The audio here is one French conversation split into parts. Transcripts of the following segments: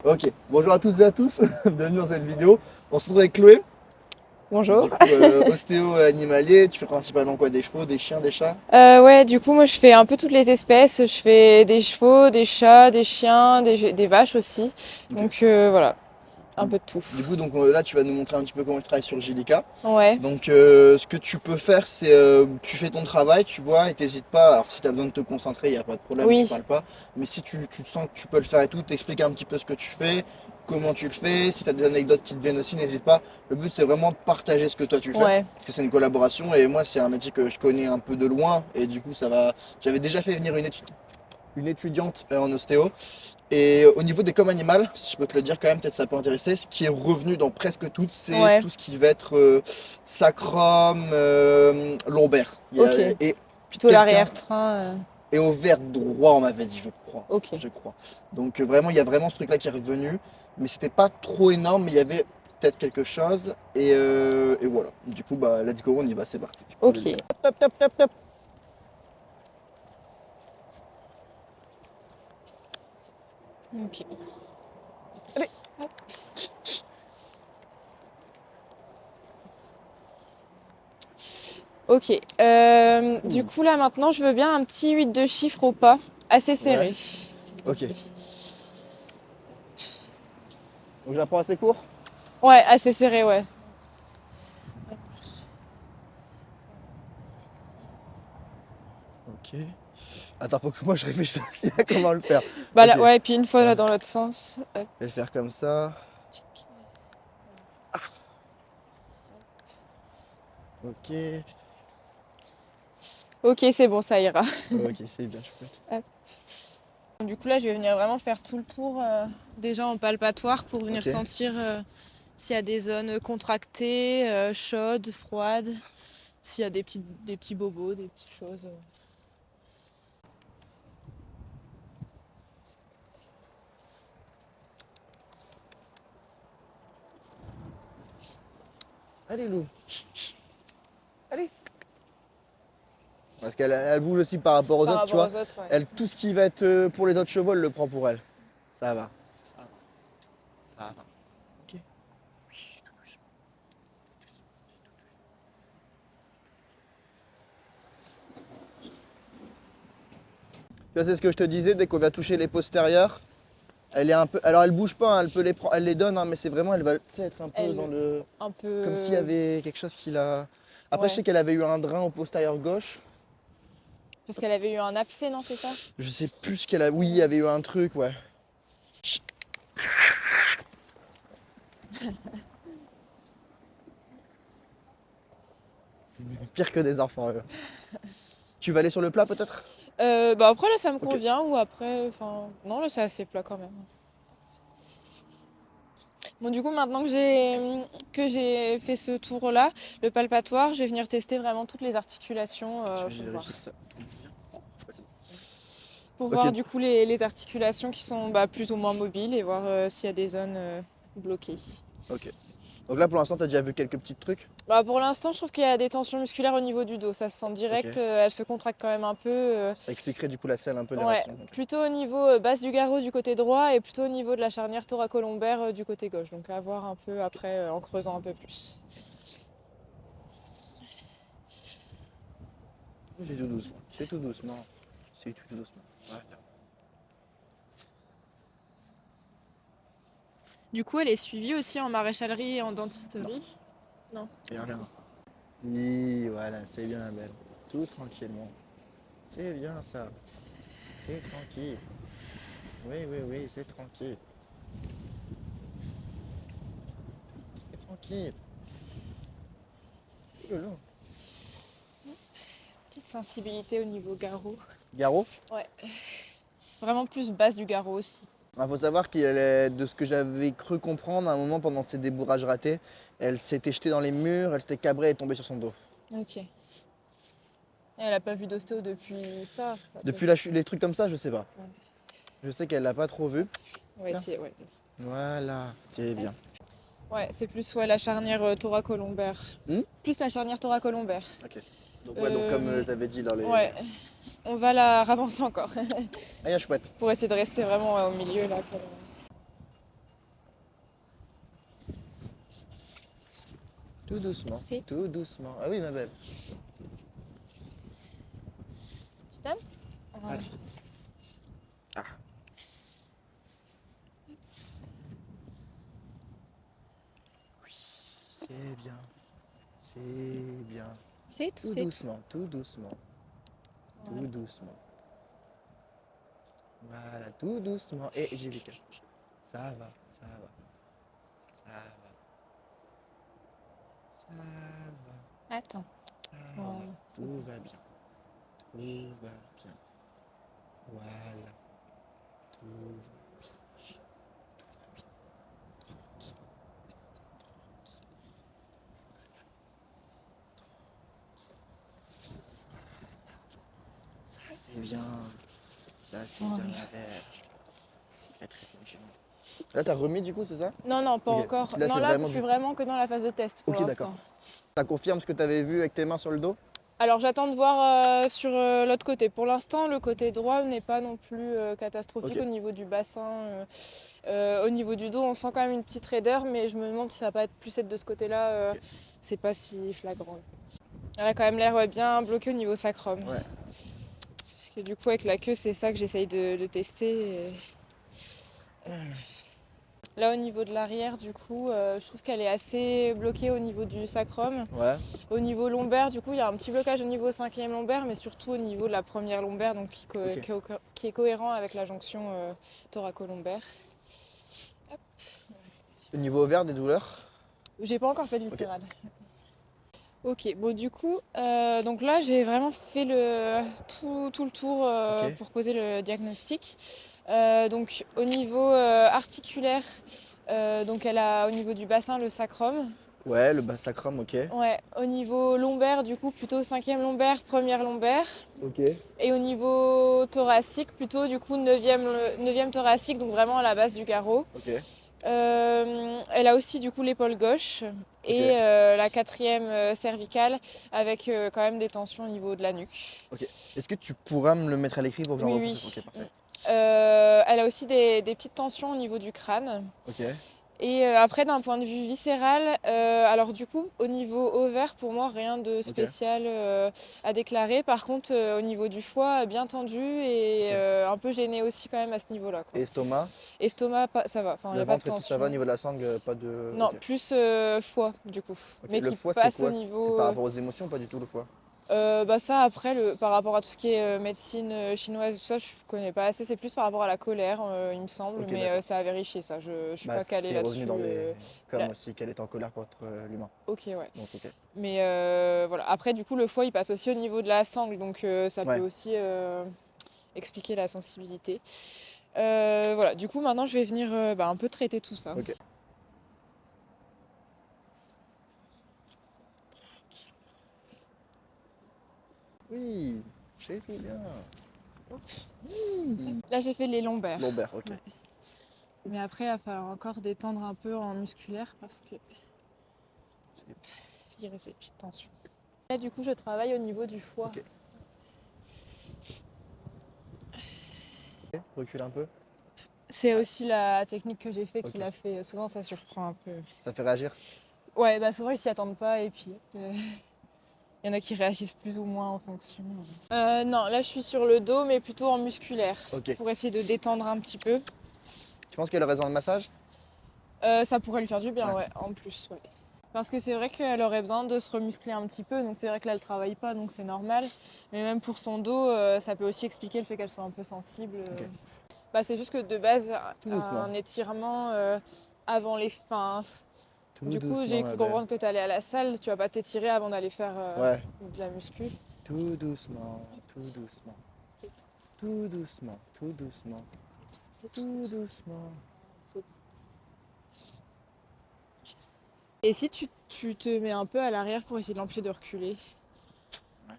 Ok, bonjour à toutes et à tous, bienvenue dans cette vidéo. On se retrouve avec Chloé, Bonjour. du coup ostéo animalier. Tu fais principalement quoi? Des chevaux, des chiens, des chats? Ouais, du coup, moi, je fais un peu toutes les espèces. Je fais des chevaux, des chats, des chiens, des vaches aussi. Ok. Donc voilà, un peu de tout. Du coup, donc là, tu vas nous montrer un petit peu comment tu travailles sur Gilica. Ouais, Donc, ce que tu peux faire, c'est tu fais ton travail, tu vois, et t'hésites pas. Alors, si tu as besoin de te concentrer, il n'y a pas de problème, tu oui, parles pas. Mais si tu te sens que tu peux le faire et tout, t'expliques un petit peu ce que tu fais, comment tu le fais. Si tu as des anecdotes qui te viennent aussi, n'hésite pas. Le but, c'est vraiment de partager ce que toi tu fais. ouais, Parce que c'est une collaboration, et moi, c'est un métier que je connais un peu de loin. Et du coup, ça va. J'avais déjà fait venir une étudiante en ostéo. Et au niveau des comme animales, si je peux te le dire quand même, peut-être ça peut intéresser, ce qui est revenu dans presque toutes, c'est ouais. tout ce qui va être sacrum, lombaire. Ok. Et Plutôt quelqu'un, l'arrière-train. et au vert droit, on m'avait dit, je crois. Ok. Je crois. Donc vraiment, il y a vraiment ce truc-là qui est revenu, mais c'était pas trop énorme, mais il y avait peut-être quelque chose. Et voilà. Du coup, bah, let's go, on y va, c'est parti. Je peux le Ok. dire. Top, top, top, top. Ok. Allez. Ok. Du coup, là, maintenant, je veux bien un petit 8 de chiffre au pas, assez Ouais, serré, s'il te ok. plaît. Donc j'apprends assez court. Ouais, assez serré, ouais. Ok. Attends, faut que moi je réfléchisse aussi à comment le faire. Bah Ok. là, ouais, et puis une fois Euh, là dans l'autre sens. Hop. je vais le faire comme ça. Ok. Ok, c'est bon, ça ira. Ok, c'est bien chouette. Hop. Du coup, là, je vais venir vraiment faire tout le tour, déjà en palpatoire, pour venir Ok. sentir s'il y a des zones contractées, chaudes, froides, s'il y a des petits bobos, des petites choses. Allez, Lou. Allez. Parce qu'elle bouge aussi par rapport aux Par autres, tu rapport vois. aux autres, ouais. Elle, tout ce qui va être pour les autres chevaux, elle le prend pour elle. Ça va. Ça va. Ça va. Ok. Oui, tout doucement. Tu vois, c'est ce que je te disais, dès qu'on va toucher les postérieurs, elle est un peu. Alors elle bouge pas, hein, elle peut les prendre, elle les donne, hein, mais c'est vraiment, elle va tu sais, être un peu dans Elle, le. un Comme s'il y peu. avait quelque chose qui l'a. Après, je Ouais. sais qu'elle avait eu un drain au postérieur gauche. Parce qu'elle avait eu un abcès, non, c'est ça? Je sais plus ce qu'elle a. Oui, il y avait eu un truc, ouais. Pire que des enfants, eux. Tu vas aller sur le plat peut-être? Bah après, là, ça me Ok. convient, ou après. Enfin. Non, là, c'est assez plat quand même. Bon, du coup, maintenant que j'ai fait ce tour-là, le palpatoire, je vais venir tester vraiment toutes les articulations Je vais pour voir. vérifier que ça tourne bien. Ouais, c'est bon. Pour Ok, voir du coup les articulations qui sont bah, plus ou moins mobiles et voir s'il y a des zones bloquées. ok. Donc là pour l'instant t'as déjà vu quelques petits trucs? Bah, pour l'instant, je trouve qu'il y a des tensions musculaires au niveau du dos. Ça se sent Ok. direct, elle se contracte quand même un peu. Ça expliquerait du coup la selle un peu les Ouais, réactions. Ok. plutôt au niveau base du garrot du côté droit et plutôt au niveau de la charnière thoracolombaire du côté gauche. Donc à voir un peu après en creusant un peu plus. C'est tout doucement. C'est tout doucement. C'est tout doucement. Voilà. Du coup, elle est suivie aussi en maréchalerie et en Non, dentisterie. Non. y a rien. Oui, voilà, c'est bien belle. Tout tranquillement. C'est bien ça. C'est tranquille. Oui, oui, oui, c'est tranquille. C'est tranquille. Oh là là. Petite sensibilité au niveau garrot. Garrot? Ouais. Vraiment plus basse du garrot aussi. Il faut savoir de ce que j'avais cru comprendre, à un moment pendant ses débourrages ratés, elle s'était jetée dans les murs, elle s'était cabrée et est tombée sur son dos. Ok. Et elle a pas vu d'ostéo depuis ça. Depuis les trucs comme ça, je sais pas. Ouais. Je sais qu'elle l'a pas trop vu. On va essayer, ouais. Voilà, c'est bien. Ouais, c'est plus ouais, la charnière thoracolombaire. Hmm. Plus la charnière thoracolombaire. Ok. Donc ouais, donc comme t'avais dit dans les. Ouais, on va la ravancer encore Ah, yeah, chouette. pour essayer de rester vraiment au milieu là. Tout doucement. C'est Tout doucement. Ah oui, ma belle. Tu donnes? Voilà. Allez. Ah. Oui, c'est bien. C'est bien. C'est tout, Tout c'est tout. doucement, tout doucement. Voilà. Tout doucement. Voilà, tout doucement. Et Angélica. Ça va, ça va. Ça va. Ça va. Attends. Ça Voilà. va. Tout va bien. Tout va bien. Voilà. Tout va bien. Tout va bien. Tranquille. Ça c'est bien. Ça c'est bien Voilà. la belle. Très très bien chez nous. Là t'as remis du coup, c'est ça? Non, non, pas Ok. encore. Là, Non, c'est là, vraiment je suis du- vraiment que dans la phase de test pour Ok, d'accord. l'instant. Ça confirme ce que t'avais vu avec tes mains sur le dos? Alors, j'attends de voir sur l'autre côté. Pour l'instant, le côté droit n'est pas non plus catastrophique Ok. au niveau du bassin. Au niveau du dos, on sent quand même une petite raideur, mais je me demande si ça va pas être plus être de ce côté-là. Ok. C'est pas si flagrant. Elle a quand même l'air bien bloquée au niveau sacrum. Ouais. Parce que du coup, avec la queue, c'est ça que j'essaye de tester. Là, au niveau de l'arrière, du coup, je trouve qu'elle est assez bloquée au niveau du sacrum. Ouais. Au niveau lombaire, du coup, il y a un petit blocage au niveau 5e lombaire, mais surtout au niveau de la première lombaire, donc Ok. qui est cohérent avec la jonction thoraco-lombaire. Au niveau ovaire, des douleurs? J'ai pas encore fait de viscérale. Ok, bon du coup, donc là j'ai vraiment fait tout le tour Ok. pour poser le diagnostic. Donc au niveau articulaire, donc elle a au niveau du bassin le sacrum. Ouais, le bas sacrum, ok. Ouais, au niveau lombaire, du coup plutôt 5e lombaire, première lombaire. Ok. Et au niveau thoracique, plutôt du coup 9e thoracique, donc vraiment à la base du garrot. Ok. Elle a aussi du coup l'épaule gauche Ok. et la 4e cervicale avec quand même des tensions au niveau de la nuque. Ok. Est-ce que tu pourras me le mettre à l'écrit pour que j'en Oui, reprenne? oui. Ok, parfait. Elle a aussi des petites tensions au niveau du crâne. Ok. Et après, d'un point de vue viscéral, alors du coup, au niveau ovaire, pour moi, rien de spécial à déclarer. Par contre, au niveau du foie, bien tendu et Ok. un peu gêné aussi quand même à ce niveau-là, quoi. Et estomac? Estomac, ça va, enfin, il n'y Le a pas de ventre et tout ça va, au tension. niveau de la sangle, pas de. Non, Ok. plus foie, du coup. Ok. Mais Le qui foie, c'est passe au quoi? C'est niveau. par rapport aux émotions, pas du tout le foie? Bah ça, après, par rapport à tout ce qui est médecine chinoise, tout ça, je connais pas assez. C'est plus par rapport à la colère, il me semble. Ok, Mais d'accord. c'est à vérifier, ça. Je suis Bah, pas calée c'est revenu là-dessus. dans des. Comme Là- aussi qu'elle est en colère contre l'humain. Ok, ouais. Donc, ok. Mais voilà. Après, du coup, le foie, il passe aussi au niveau de la sangle. Donc ça peut Ouais. aussi expliquer la sensibilité. Voilà. Du coup, maintenant, je vais venir un peu traiter tout ça. Ok. Oui, c'est tout bien. Oui. Là, j'ai fait les lombaires. Lombaire, ok. Ouais. Mais après, il va falloir encore détendre un peu en musculaire parce que il y a ces petites tensions. Là, du coup, je travaille au niveau du foie. Ok. Recule un peu. C'est aussi la technique que j'ai fait Ok. qui l'a fait. Souvent, ça surprend un peu. Ça fait réagir? Ouais, bah souvent, ils s'y attendent pas et puis il y en a qui réagissent plus ou moins en fonction. Non, là, je suis sur le dos, mais plutôt en musculaire Ok. pour essayer de détendre un petit peu. Tu penses qu'elle aurait besoin de massage? Ça pourrait lui faire du bien, Ouais. ouais, en plus, ouais. Parce que c'est vrai qu'elle aurait besoin de se remuscler un petit peu, donc c'est vrai que là elle travaille pas, donc c'est normal. Mais même pour son dos, ça peut aussi expliquer le fait qu'elle soit un peu sensible. Ok. Bah, c'est juste que de base, Tout doucement. un étirement avant les fins. Tout Du coup, doucement, j'ai ma cru belle. comprendre que tu allais à la salle, tu vas pas t'étirer avant d'aller faire Ouais. de la muscu. Tout doucement, tout doucement. Tout doucement, tout doucement. C'est Tout doucement. c'est- Et si tu te mets un peu à l'arrière pour essayer de l'empêcher de reculer. Ouais.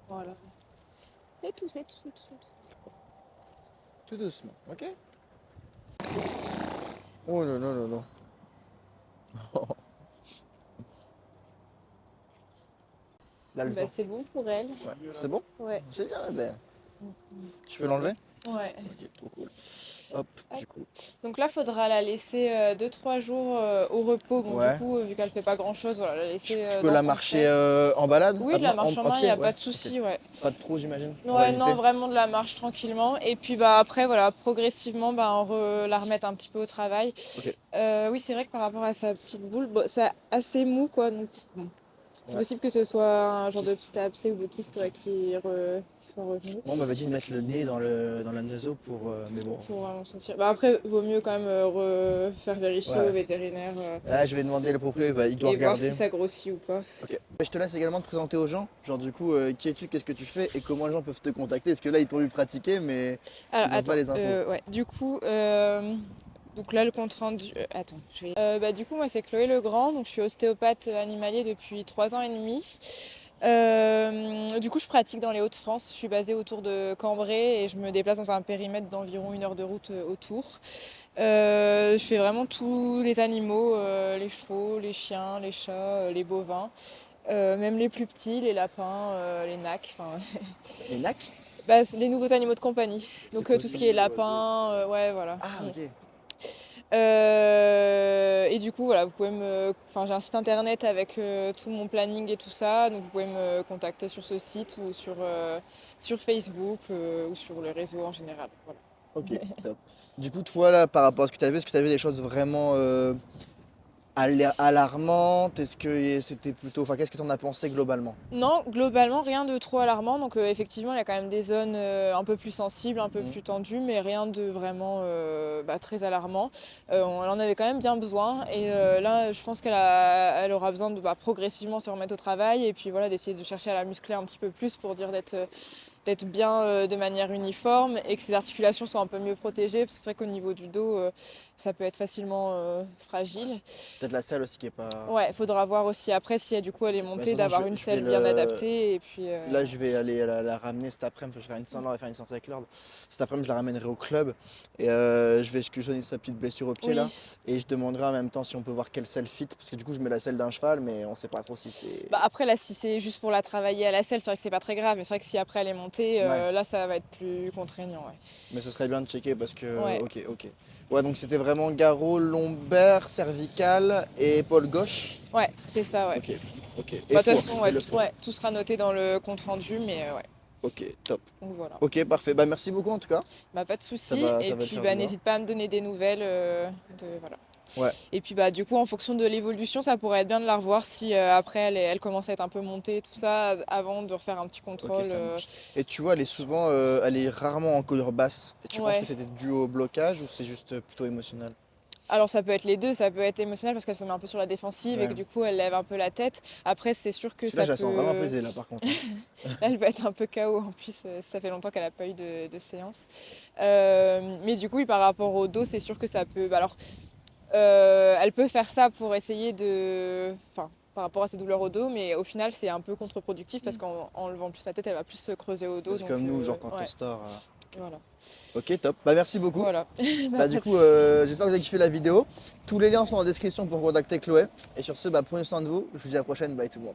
Voilà. C'est tout, c'est tout, c'est tout, c'est tout. Tout doucement, ok? Oh non, non, non, non. Là, le Bah, sang. c'est bon pour elle. Ouais. C'est bon? Ouais. C'est bien, la belle. Je peux l'enlever? Ouais. Ok, trop cool. Hop, Hop. du coup. Donc là, faudra la laisser 2-3 jours au repos. Bon, du Ouais. coup, vu qu'elle fait pas grand-chose, voilà, la laisser Je peux dans la son marcher trait. en balade? Oui, Ah, de la non, marche en à main, il n'y pied, a ouais. pas de Ok. souci, ouais. Pas de trou, j'imagine. On va Ouais, non, éviter. vraiment de la marche tranquillement. Et puis bah après, voilà, progressivement, bah, la remettre un petit peu au travail. Ok. Oui, c'est vrai que par rapport à sa petite boule, bon, c'est assez mou, quoi. Donc, bon. C'est Ouais. possible que ce soit un genre de Kyste. petit abcès ou de kyste Ok. ouais, qui soit revenu. Moi, on m'avait dit de mettre le nez dans la naso pour. Mais bon. Pour vraiment sentir. Bah après, vaut mieux quand même faire vérifier au Ouais. vétérinaire Là, je vais demander le proprio, il doit et voir si regarder. ça grossit ou pas. Ok. Je te laisse également te présenter aux gens. Genre, du coup, qui es-tu, qu'est-ce que tu fais et comment les gens peuvent te contacter? Parce que là, ils t'ont vu pratiquer, mais Alors, ils n'ont pas attends, les infos. ouais, du coup, donc là, le compte rendu. Attends, je vais. Bah, du coup, moi, c'est Chloé Legrand, donc je suis ostéopathe animalier depuis 3 ans et demi. Du coup, je pratique dans les Hauts-de-France. Je suis basée autour de Cambrai et je me déplace dans un périmètre d'environ 1 heure de route autour. Je fais vraiment tous les animaux, les chevaux, les chiens, les chats, les bovins, même les plus petits, les lapins, les nacs, enfin, Les NAC? bah, les nouveaux animaux de compagnie. C'est Donc quoi tout ce ça? qui est lapin, ouais, voilà. Ah, ok. Et du coup, voilà, enfin, j'ai un site internet avec tout mon planning et tout ça, donc vous pouvez me contacter sur ce site ou sur Facebook ou sur les réseaux en général. Voilà. Ok, top. Du coup, toi, là, par rapport à ce que tu as vu, est-ce que tu as vu des choses vraiment alarmantes? Est-ce que c'était plutôt. Enfin, qu'est-ce que tu en as pensé globalement? Non, globalement, rien de trop alarmant. Donc, effectivement, il y a quand même des zones un peu plus sensibles, un peu Mhm. plus tendues, mais rien de vraiment très alarmant. Elle en avait quand même bien besoin. Et là, je pense elle aura besoin de progressivement se remettre au travail et puis voilà, d'essayer de chercher à la muscler un petit peu plus pour dire d'être bien de manière uniforme et que ses articulations soient un peu mieux protégées. Parce que c'est vrai qu'au niveau du dos, ça peut être facilement fragile. Peut-être la selle aussi qui est pas. Ouais, faudra voir aussi après si du coup elle est Ok. Bah, de montée, toute façon, d'avoir une je vais selle bien le. adaptée et puis Là, je vais aller la ramener cet après-midi. Je vais faire une séance, on va faire une séance avec Lord. Cet après-midi, je la ramènerai au club. Et je vais exclusionner sa petite blessure au pied là. oui. Et je demanderai en même temps si on peut voir quelle selle fit. Parce que du coup, je mets la selle d'un cheval, mais on sait pas trop si Bah c'est. après là si c'est juste pour la travailler à la selle, c'est vrai que c'est pas très grave, mais c'est vrai que si après elle est montée, Ouais. là ça va être plus contraignant, ouais. Mais ce serait bien de checker parce que. Ouais, Ok, ok. Ouais, donc c'était vraiment garrot, lombaire, cervical et épaule gauche. ouais, c'est ça, ouais. Ok, ok. Et Bah de toute foie. façon, Et ouais, le foie. ouais, tout sera noté dans le compte rendu, mais ouais. Ok, top. Donc voilà. Ok, parfait. Bah, merci beaucoup en tout cas. Bah pas de souci. Et Ça va le puis faire bah du bien. n'hésite pas à me donner des nouvelles voilà. Ouais, Et puis bah du coup en fonction de l'évolution, ça pourrait être bien de la revoir si après elle commence à être un peu montée, tout ça, avant de refaire un petit ok, contrôle. ça marche. Et tu vois, elle est rarement en couleur basse. Et tu penses que Ouais. c'était dû au blocage ou c'est juste plutôt émotionnel? Alors ça peut être les deux, ça peut être émotionnel parce qu'elle se met un peu sur la défensive et Ouais. que du coup elle lève un peu la tête. Après c'est sûr que Parce que là, ça je la sens vraiment peut... pesée là par contre, hein. Là elle peut être un peu KO en plus, ça fait longtemps qu'elle n'a pas eu de séance. Mais du coup oui, par rapport au dos, c'est sûr que ça peut... alors elle peut faire ça pour essayer de... Enfin, par rapport à ses douleurs au dos, mais au final c'est un peu contre-productif parce Mm. qu'en levant plus la tête, elle va plus se creuser au dos. C'est Donc comme nous, genre quand on ouais, store. voilà. Ok, top. Bah, merci beaucoup. Voilà. Bah, Bah, pas du de coup, souci. j'espère que vous avez kiffé la vidéo. Tous les liens sont en description pour contacter Chloé. Et sur ce, bah, prenez soin de vous. Je vous dis à la prochaine. Bye tout le monde.